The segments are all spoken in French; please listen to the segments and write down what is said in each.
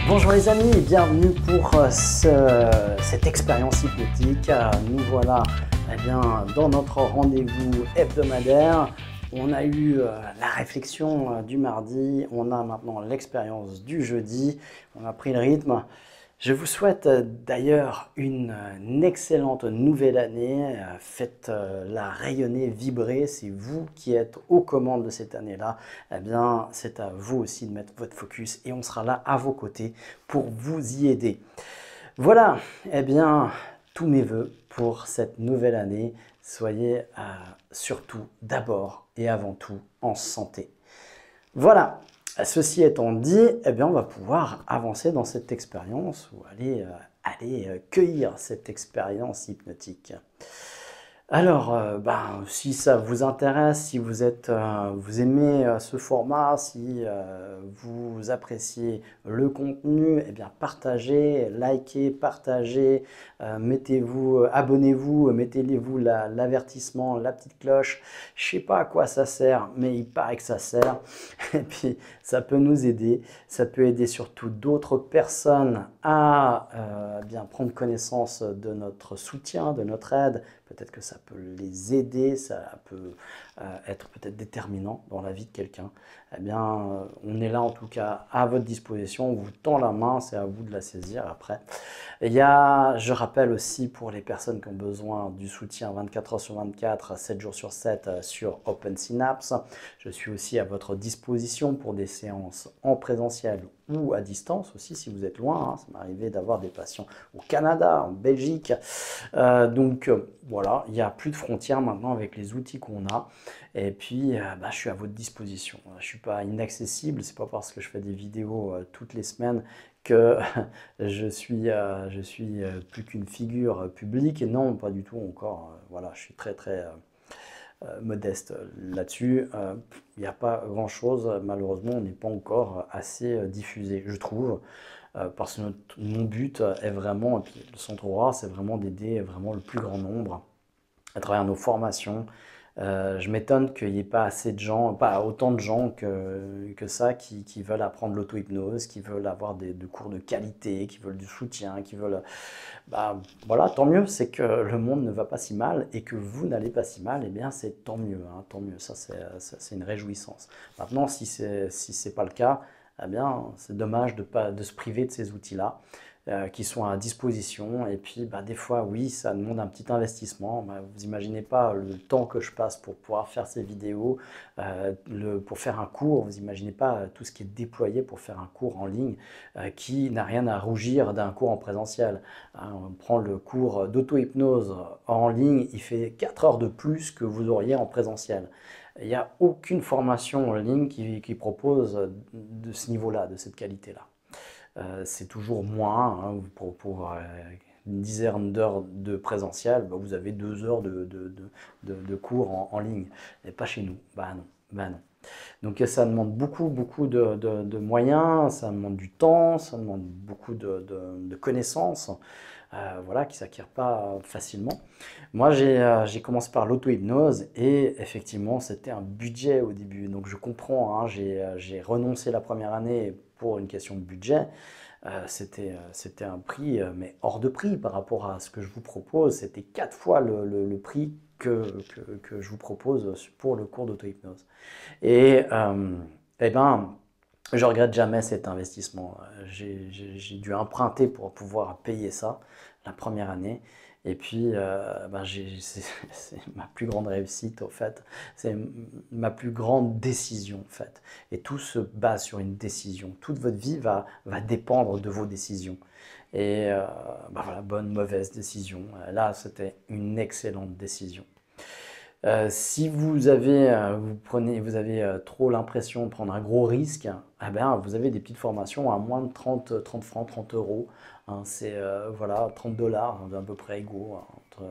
Bonjour les amis et bienvenue pour cette expérience hypnotique. Nous voilà dans notre rendez-vous hebdomadaire. On a eu la réflexion du mardi, on a maintenant l'expérience du jeudi, on a pris le rythme. Je vous souhaite d'ailleurs une excellente nouvelle année. Faites-la rayonner, vibrer. C'est vous qui êtes aux commandes de cette année-là. Eh bien, c'est à vous aussi de mettre votre focus et on sera là à vos côtés pour vous y aider. Voilà, eh bien, tous mes voeux pour cette nouvelle année. Soyez surtout d'abord et avant tout en santé. Voilà. Ceci étant dit, eh bien, on va pouvoir avancer dans cette expérience ou aller cueillir cette expérience hypnotique. Alors, si ça vous intéresse, si vous aimez ce format, si vous appréciez le contenu, eh bien partagez, likez, partagez, abonnez-vous, mettez-vous l'avertissement, la petite cloche. Je sais pas à quoi ça sert, mais il paraît que ça sert. Et puis, ça peut nous aider. Ça peut aider surtout d'autres personnes à bien prendre connaissance de notre soutien, de notre aide. Peut-être que ça peut les aider, ça peut être peut-être déterminant dans la vie de quelqu'un. Eh bien, on est là en tout cas à votre disposition. On vous tend la main, c'est à vous de la saisir après. Je rappelle aussi pour les personnes qui ont besoin du soutien 24 heures sur 24, 7 jours sur 7 sur Open Synapse. Je suis aussi à votre disposition pour des séances en présentiel ou à distance aussi si vous êtes loin. Ça m'est arrivé d'avoir des patients au Canada, en Belgique. Voilà, il n'y a plus de frontières maintenant avec les outils qu'on a. Et puis, je suis à votre disposition. Je ne suis pas inaccessible. Ce n'est pas parce que je fais des vidéos toutes les semaines que je suis plus qu'une figure publique. Et non, pas du tout encore. Voilà, je suis très modeste là-dessus. Il n'y a pas grand-chose. Malheureusement, on n'est pas encore assez diffusé, je trouve. Parce que mon but est vraiment, et puis le Centre Aura, c'est vraiment d'aider vraiment le plus grand nombre à travers nos formations. Je m'étonne qu'il n'y ait pas assez de gens, pas autant de gens que ça qui veulent apprendre l'auto-hypnose, qui veulent avoir de cours de qualité, qui veulent du soutien, qui veulent... voilà, tant mieux, c'est que le monde ne va pas si mal et que vous n'allez pas si mal, eh bien c'est tant mieux, hein, tant mieux, ça c'est une réjouissance. Maintenant, si c'est pas le cas, eh bien c'est dommage de se priver de ces outils-là. Qui sont à disposition. Et puis, des fois, oui, ça demande un petit investissement. Vous imaginez pas le temps que je passe pour pouvoir faire ces vidéos, pour faire un cours. Vous imaginez pas tout ce qui est déployé pour faire un cours en ligne qui n'a rien à rougir d'un cours en présentiel. On prend le cours d'auto-hypnose en ligne, il fait 4 heures de plus que vous auriez en présentiel. Il n'y a aucune formation en ligne qui propose de ce niveau-là, de cette qualité-là. C'est toujours moins, hein, pour une dizaine d'heures de présentiel, vous avez 2 heures de cours en ligne, et pas chez nous, non. Donc ça demande beaucoup de moyens, ça demande du temps, ça demande beaucoup de connaissances, voilà, qui ne s'acquièrent pas facilement. Moi, j'ai commencé par l'auto-hypnose et effectivement, c'était un budget au début. Donc je comprends, hein, j'ai renoncé la première année pour une question de budget. C'était un prix, mais hors de prix par rapport à ce que je vous propose. C'était 4 fois le prix que je vous propose pour le cours d'auto-hypnose. Et je regrette jamais cet investissement. J'ai dû emprunter pour pouvoir payer ça la première année. Et puis, c'est ma plus grande réussite, au fait. C'est ma plus grande décision, en fait. Et tout se base sur une décision. Toute votre vie va dépendre de vos décisions. Et voilà, bonne, mauvaise décision. Là, c'était une excellente décision. Si vous avez trop l'impression de prendre un gros risque, vous avez des petites formations à moins de 30 francs, 30 euros. Hein, c'est voilà, 30 dollars, à peu près égaux, hein, entre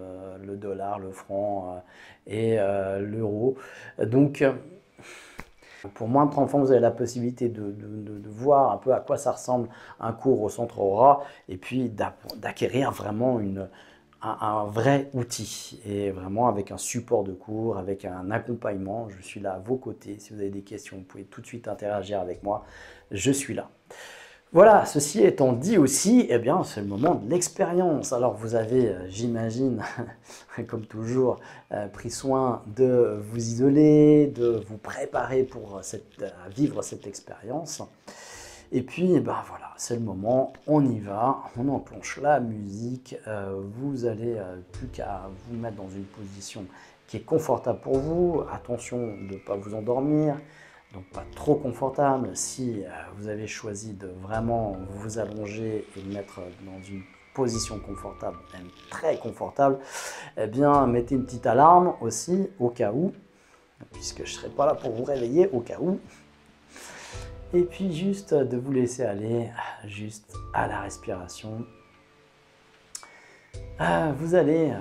le dollar, le franc et l'euro. Donc, pour moins de 30 francs, vous avez la possibilité de voir un peu à quoi ça ressemble un cours au Centre Aura et puis d'acquérir vraiment un vrai outil et vraiment avec un support de cours, avec un accompagnement. Je suis là à vos côtés. Si vous avez des questions, vous pouvez tout de suite interagir avec moi. Je suis là. Voilà, ceci étant dit aussi, eh bien, c'est le moment de l'expérience. Alors, vous avez, j'imagine, comme toujours, pris soin de vous isoler, de vous préparer pour vivre cette expérience. Et puis, ben voilà, c'est le moment, on y va, on enclenche la musique. Vous allez plus qu'à vous mettre dans une position qui est confortable pour vous. Attention de ne pas vous endormir. Donc pas trop confortable. Si vous avez choisi de vraiment vous allonger et mettre dans une position confortable, même très confortable, eh bien mettez une petite alarme aussi au cas où, puisque je ne serai pas là pour vous réveiller au cas où. Et puis juste de vous laisser aller juste à la respiration. Vous allez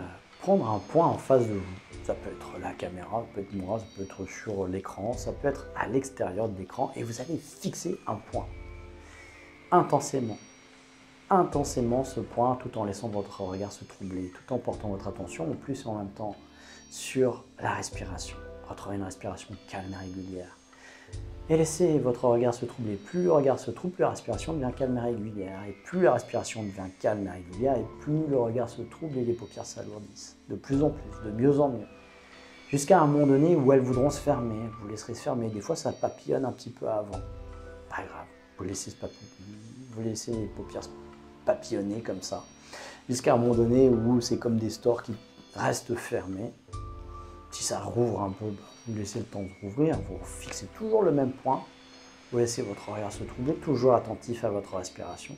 prendre un point en face de vous. Ça peut être la caméra, ça peut être moi, ça peut être sur l'écran, ça peut être à l'extérieur de l'écran et vous allez fixer un point intensément. Intensément ce point tout en laissant votre regard se troubler, tout en portant votre attention en plus et en même temps sur la respiration. Retrouvez une respiration calme et régulière. Et laissez votre regard se troubler. Plus le regard se trouble, plus la respiration devient calme et régulière. Et plus la respiration devient calme et régulière, et plus le regard se trouble et les paupières s'alourdissent. De plus en plus, de mieux en mieux. Jusqu'à un moment donné où elles voudront se fermer. Vous laisserez se fermer. Des fois, ça papillonne un petit peu avant. Pas grave. Vous laissez les paupières papillonner comme ça. Jusqu'à un moment donné où c'est comme des stores qui restent fermés. Si ça rouvre un peu, vous laissez le temps de rouvrir, vous fixez toujours le même point, vous laissez votre regard se troubler, toujours attentif à votre respiration.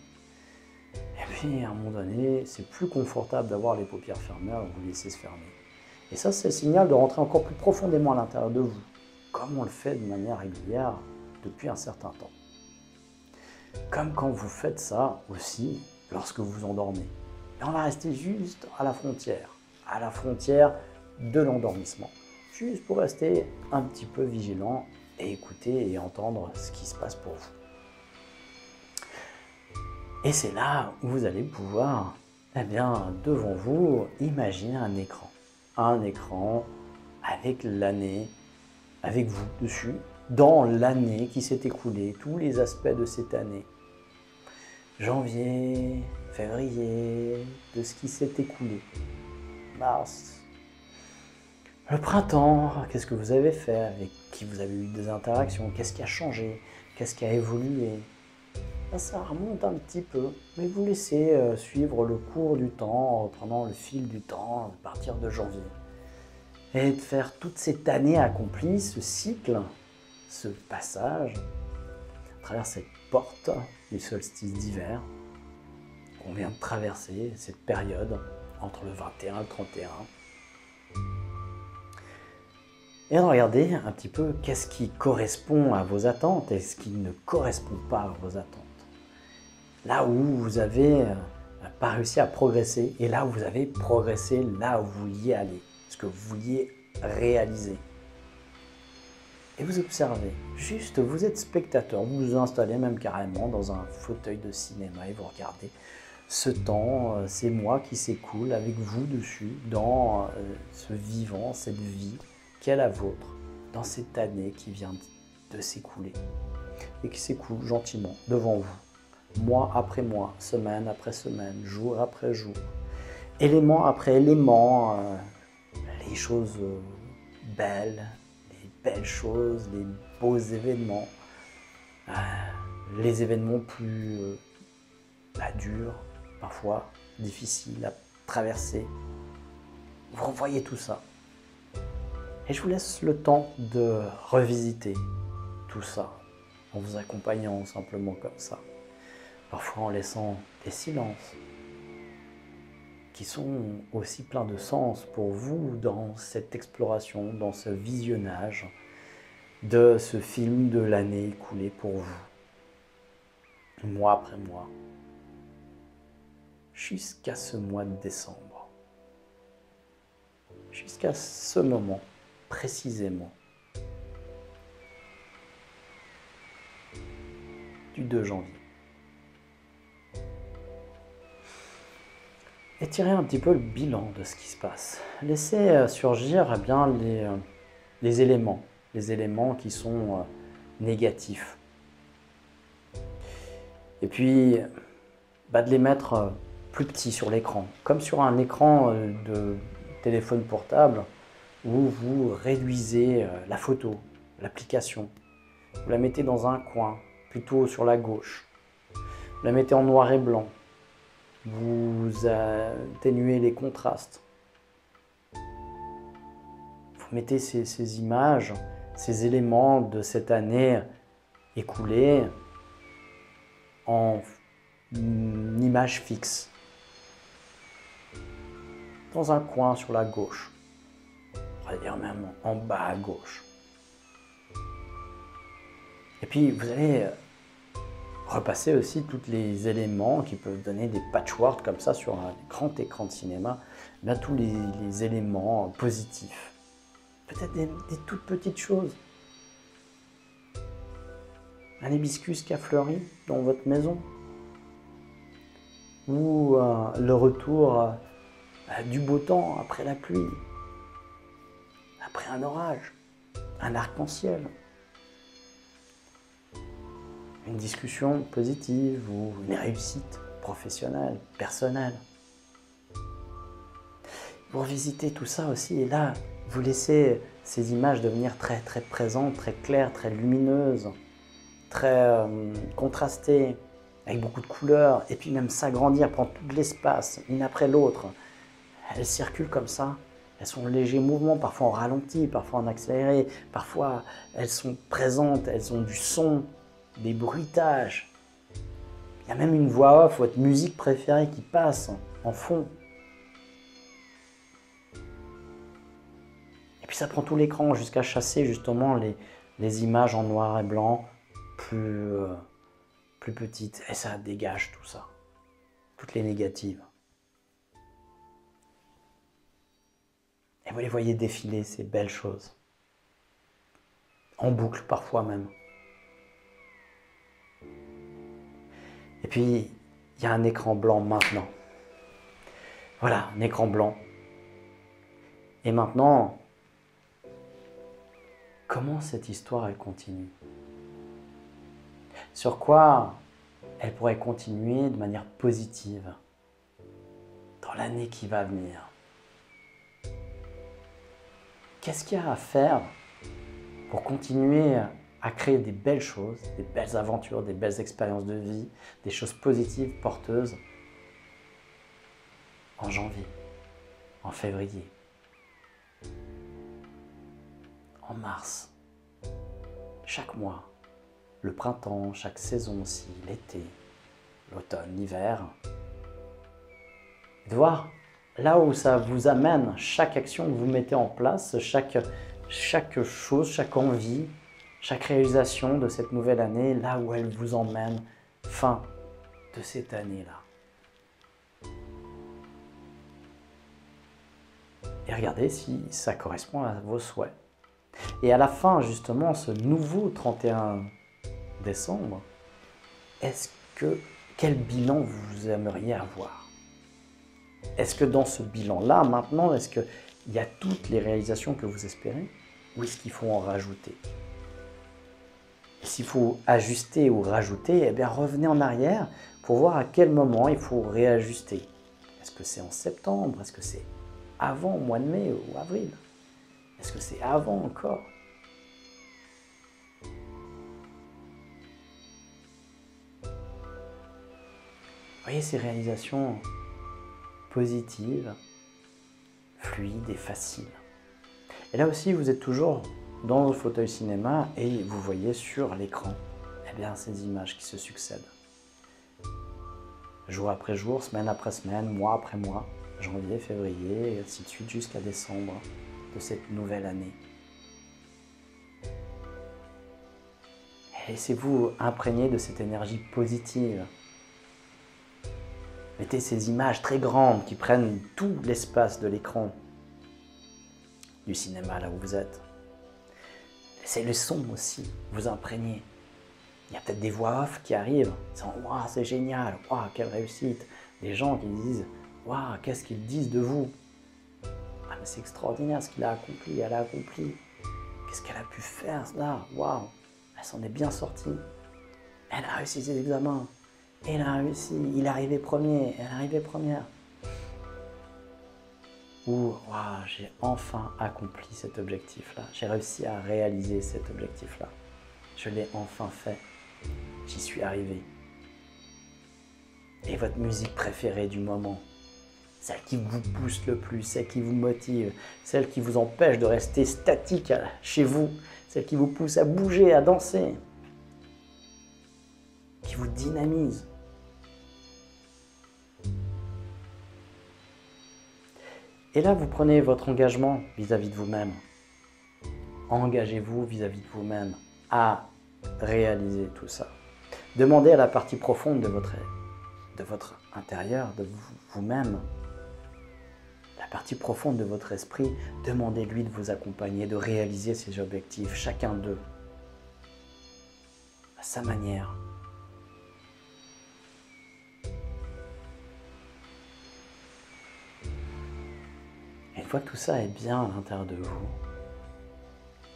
Et puis à un moment donné, c'est plus confortable d'avoir les paupières fermées, alors vous laissez se fermer. Et ça, c'est le signal de rentrer encore plus profondément à l'intérieur de vous, comme on le fait de manière régulière depuis un certain temps. Comme quand vous faites ça aussi lorsque vous vous endormez. Et on va rester juste à la frontière de l'endormissement. Juste pour rester un petit peu vigilant et écouter et entendre ce qui se passe pour vous. Et c'est là où vous allez pouvoir, eh bien, devant vous, imaginer un écran. Un écran avec l'année, avec vous dessus, dans l'année qui s'est écoulée, tous les aspects de cette année. Janvier, février, de ce qui s'est écoulé. Mars, le printemps, qu'est-ce que vous avez fait, avec qui vous avez eu des interactions, qu'est-ce qui a changé, qu'est-ce qui a évolué. Là, ça remonte un petit peu, mais vous laissez suivre le cours du temps, en reprenant le fil du temps à partir de janvier. Et de faire toute cette année accomplie, ce cycle, ce passage, à travers cette porte du solstice d'hiver, qu'on vient de traverser, cette période entre le 21 et le 31. Et regardez un petit peu qu'est-ce qui correspond à vos attentes et ce qui ne correspond pas à vos attentes. Là où vous n'avez pas réussi à progresser et là où vous avez progressé, là où vous vouliez aller, ce que vous vouliez réaliser. Et vous observez, juste vous êtes spectateur, vous vous installez même carrément dans un fauteuil de cinéma et vous regardez ce temps, ces mois qui s'écoulent avec vous dessus, dans ce vivant, cette vie qui est la vôtre, dans cette année qui vient de s'écouler et qui s'écoule gentiment devant vous, mois après mois, semaine après semaine, jour après jour, élément après élément, les choses belles, les belles choses, les beaux événements, les événements plus durs, parfois difficiles à traverser. Vous revoyez tout ça. Et je vous laisse le temps de revisiter tout ça, en vous accompagnant simplement comme ça. Parfois en laissant des silences qui sont aussi pleins de sens pour vous dans cette exploration, dans ce visionnage de ce film de l'année écoulée pour vous, mois après mois, jusqu'à ce mois de décembre, jusqu'à ce moment précisément du 2 janvier. Et tirez un petit peu le bilan de ce qui se passe. Laissez surgir eh bien, les éléments qui sont négatifs. Et puis, de les mettre plus petits sur l'écran, comme sur un écran de téléphone portable où vous réduisez la photo, l'application. Vous la mettez dans un coin, plutôt sur la gauche. Vous la mettez en noir et blanc. Vous atténuez les contrastes. Vous mettez ces images, ces éléments de cette année écoulée en image fixe. Dans un coin sur la gauche. On va dire même en bas à gauche. Et puis vous allez repasser aussi tous les éléments qui peuvent donner des patchworks comme ça sur un grand écran de cinéma, tous les éléments positifs. Peut-être des toutes petites choses. Un hibiscus qui a fleuri dans votre maison. Ou le retour du beau temps après la pluie. Après un orage. Un arc-en-ciel. Une discussion positive ou une réussite professionnelle, personnelle. Vous revisitez tout ça aussi et là, vous laissez ces images devenir très très présentes, très claires, très lumineuses, très contrastées, avec beaucoup de couleurs, et puis même s'agrandir, prendre tout l'espace, une après l'autre. Elles circulent comme ça, elles sont en léger mouvement, parfois en ralenti, parfois en accéléré, parfois elles sont présentes, elles ont du son, des bruitages. Il y a même une voix off, votre musique préférée qui passe en fond. Et puis ça prend tout l'écran jusqu'à chasser justement les images en noir et blanc plus petites. Et ça dégage tout ça, toutes les négatives. Et vous les voyez défiler, ces belles choses. En boucle parfois même. Et puis, il y a un écran blanc maintenant. Voilà, un écran blanc. Et maintenant, comment cette histoire, elle continue? Sur quoi elle pourrait continuer de manière positive dans l'année qui va venir? Qu'est-ce qu'il y a à faire pour continuer à créer des belles choses, des belles aventures, des belles expériences de vie, des choses positives, porteuses en janvier, en février, en mars, chaque mois, le printemps, chaque saison aussi, l'été, l'automne, l'hiver. De voir là où ça vous amène, chaque action que vous mettez en place, chaque chose, chaque envie, chaque réalisation de cette nouvelle année, là où elle vous emmène, fin de cette année-là. Et regardez si ça correspond à vos souhaits. Et à la fin, justement, ce nouveau 31 décembre, quel bilan vous aimeriez avoir? Est-ce que dans ce bilan-là, maintenant, est-ce qu'il y a toutes les réalisations que vous espérez? Ou est-ce qu'il faut en rajouter? Et s'il faut ajuster ou rajouter, eh bien revenez en arrière pour voir à quel moment il faut réajuster. Est-ce que c'est en septembre? Est-ce que c'est avant, au mois de mai ou avril? Est-ce que c'est avant encore? Voyez ces réalisations positives, fluides et faciles. Et là aussi, vous êtes toujours dans le fauteuil cinéma et vous voyez sur l'écran ces images qui se succèdent. Jour après jour, semaine après semaine, mois après mois, janvier, février, et ainsi de suite jusqu'à décembre de cette nouvelle année. Et laissez-vous imprégner de cette énergie positive. Mettez ces images très grandes qui prennent tout l'espace de l'écran du cinéma là où vous êtes. Laissez le son aussi vous imprégner. Il y a peut-être des voix off qui arrivent, disant « Waouh, c'est génial, waouh, quelle réussite !» Des gens qui disent « Waouh, qu'est-ce qu'ils disent de vous ?»« Ah, mais c'est extraordinaire ce qu'il a accompli, elle a accompli. Qu'est-ce qu'elle a pu faire là? Waouh, elle s'en est bien sortie. Elle a réussi ses examens. Et il a réussi, il est arrivé premier, elle est arrivée première. Ou waouh, j'ai enfin accompli cet objectif-là. J'ai réussi à réaliser cet objectif-là. Je l'ai enfin fait. J'y suis arrivé. Et votre musique préférée du moment, celle qui vous pousse le plus, celle qui vous motive, celle qui vous empêche de rester statique chez vous, celle qui vous pousse à bouger, à danser, qui vous dynamise. Et là, vous prenez votre engagement vis-à- votre de vous-même. Engagez-vous vis-à-vis de vous-même à réaliser tout ça. Demandez à la partie profonde de votre intérieur, de vous-même, la partie profonde de votre esprit, demandez-lui de vous accompagner, de réaliser ces objectifs, chacun d'eux, à sa manière. Et une fois que tout ça est bien à l'intérieur de vous,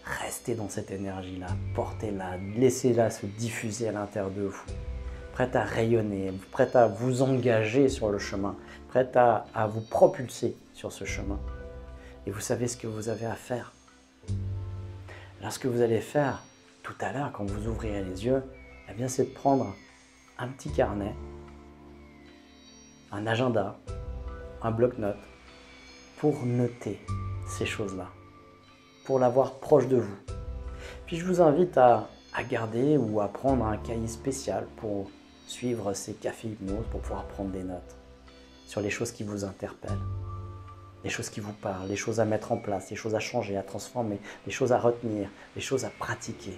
restez dans cette énergie-là, portez-la, laissez-la se diffuser à l'intérieur de vous. Prête à rayonner, prête à vous engager sur le chemin, prête à vous propulser sur ce chemin. Et vous savez ce que vous avez à faire. Alors ce que vous allez faire tout à l'heure, quand vous ouvrirez les yeux, eh bien c'est de prendre un petit carnet, un agenda, un bloc-notes, pour noter ces choses-là, pour l'avoir proche de vous. Puis je vous invite à garder ou à prendre un cahier spécial pour suivre ces cafés hypnose, pour pouvoir prendre des notes sur les choses qui vous interpellent, les choses qui vous parlent, les choses à mettre en place, les choses à changer, à transformer, les choses à retenir, les choses à pratiquer.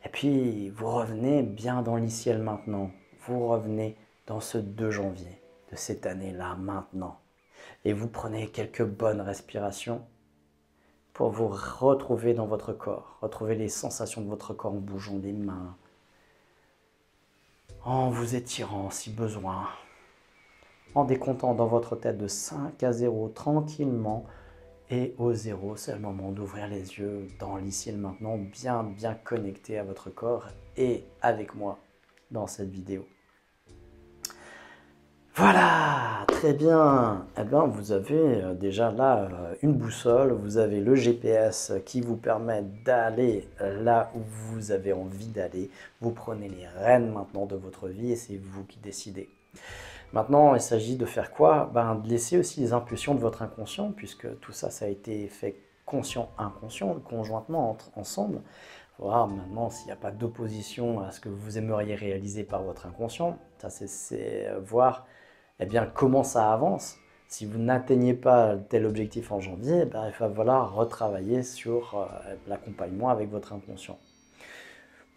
Et puis, vous revenez bien dans l'ici et le maintenant. Vous revenez dans ce 2 janvier de cette année-là, maintenant. Et vous prenez quelques bonnes respirations pour vous retrouver dans votre corps, retrouver les sensations de votre corps en bougeant les mains, en vous étirant si besoin, en décomptant dans votre tête de 5 à 0 tranquillement, et au 0, c'est le moment d'ouvrir les yeux dans l'ici et le maintenant, bien connecté à votre corps et avec moi dans cette vidéo. Voilà, très bien. Eh bien, vous avez déjà là une boussole, vous avez le GPS qui vous permet d'aller là où vous avez envie d'aller. Vous prenez les rênes maintenant de votre vie et c'est vous qui décidez. Maintenant, il s'agit de faire quoi? De laisser aussi les impulsions de votre inconscient, puisque tout ça, ça a été fait conscient-inconscient, conjointement, ensemble. Voir maintenant s'il n'y a pas d'opposition à ce que vous aimeriez réaliser par votre inconscient. Ça, c'est voir bien, comment ça avance. Si vous n'atteignez pas tel objectif en janvier, il va falloir retravailler sur l'accompagnement avec votre inconscient.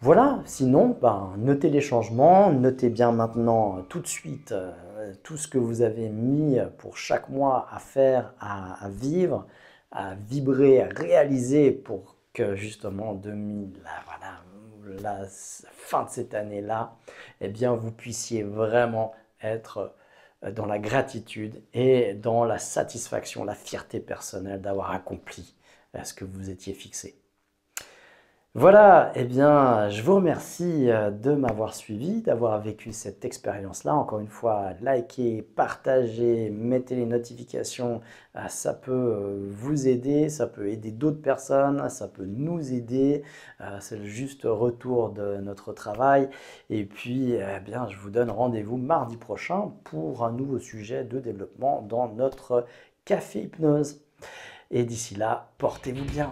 Voilà, sinon, notez les changements, notez bien maintenant tout de suite tout ce que vous avez mis pour chaque mois à faire, à vivre, à vibrer, à réaliser pour que justement la fin de cette année-là, eh bien, vous puissiez vraiment être dans la gratitude et dans la satisfaction, la fierté personnelle d'avoir accompli ce que vous étiez fixé. Voilà, eh bien, je vous remercie de m'avoir suivi, d'avoir vécu cette expérience-là. Encore une fois, likez, partagez, mettez les notifications, ça peut vous aider, ça peut aider d'autres personnes, ça peut nous aider. C'est le juste retour de notre travail. Et puis, eh bien, je vous donne rendez-vous mardi prochain pour un nouveau sujet de développement dans notre Café Hypnose. Et d'ici là, portez-vous bien.